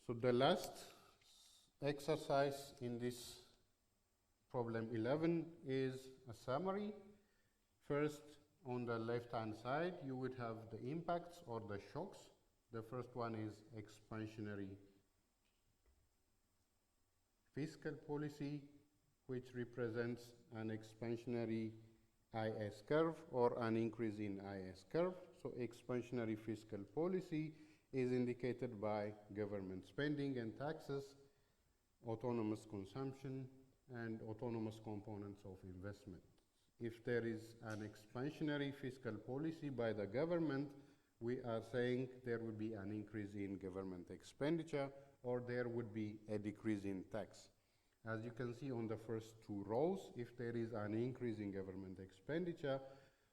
So the last exercise in this problem 11 is a summary. First, on the left-hand side, you would have the impacts or the shocks. The first one is expansionary fiscal policy, which represents an expansionary IS curve or an increase in IS curve. So expansionary fiscal policy is indicated by government spending and taxes, autonomous consumption, and autonomous components of investment. If there is an expansionary fiscal policy by the government, we are saying there would be an increase in government expenditure or there would be a decrease in tax. As you can see on the first two rows, if there is an increase in government expenditure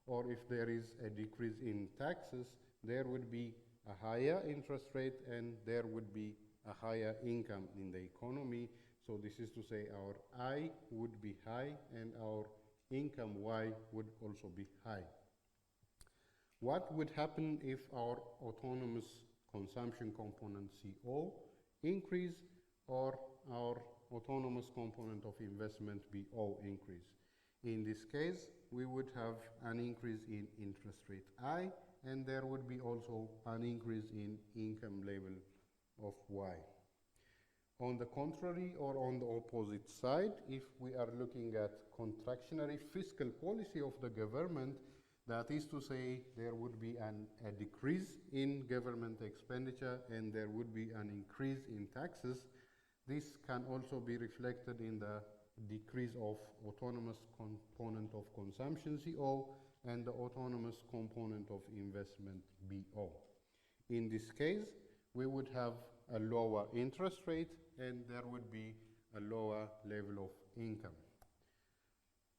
or if there is a decrease in taxes, there would be a higher interest rate and there would be a higher income in the economy. So this is to say our I would be high and our income Y would also be high. What would happen if our autonomous consumption component CO increase or our autonomous component of investment BO increase? In this case, we would have an increase in interest rate I, and there would be also an increase in income level of Y. On the contrary, or on the opposite side, if we are looking at contractionary fiscal policy of the government, that is to say there would be a decrease in government expenditure and there would be an increase in taxes, this can also be reflected in the decrease of autonomous component of consumption CO and the autonomous component of investment BO. In this case, we would have a lower interest rate and there would be a lower level of income.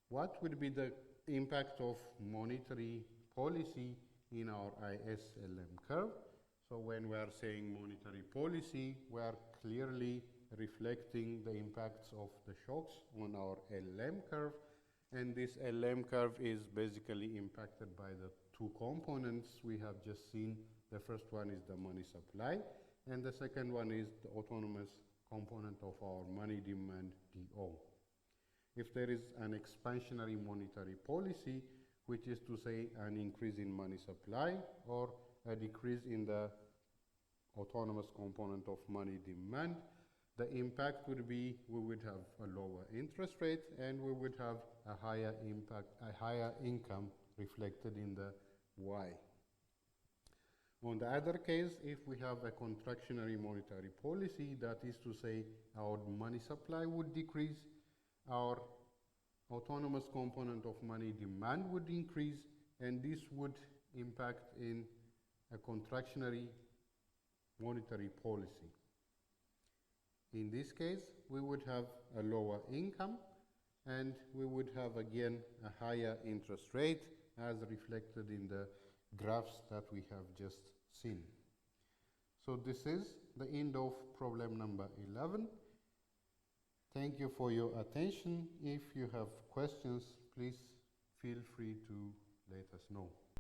What would be the impact of monetary policy in our ISLM curve? So when we are saying monetary policy, we are clearly reflecting the impacts of the shocks on our LM curve, and this LM curve is basically impacted by the two components we have just seen. The first one is the money supply, and the second one is the autonomous component of our money demand DO. If there is an expansionary monetary policy, which is to say an increase in money supply or a decrease in the autonomous component of money demand, the impact would be we would have a lower interest rate and we would have a higher impact, a higher income reflected in the Y. On the other case, if we have a contractionary monetary policy, that is to say our money supply would decrease, our autonomous component of money demand would increase, and this would impact in a contractionary monetary policy. In this case, we would have a lower income and we would have again a higher interest rate as reflected in the graphs that we have just seen. So this is the end of problem number 11. Thank you for your attention. If you have questions, please feel free to let us know.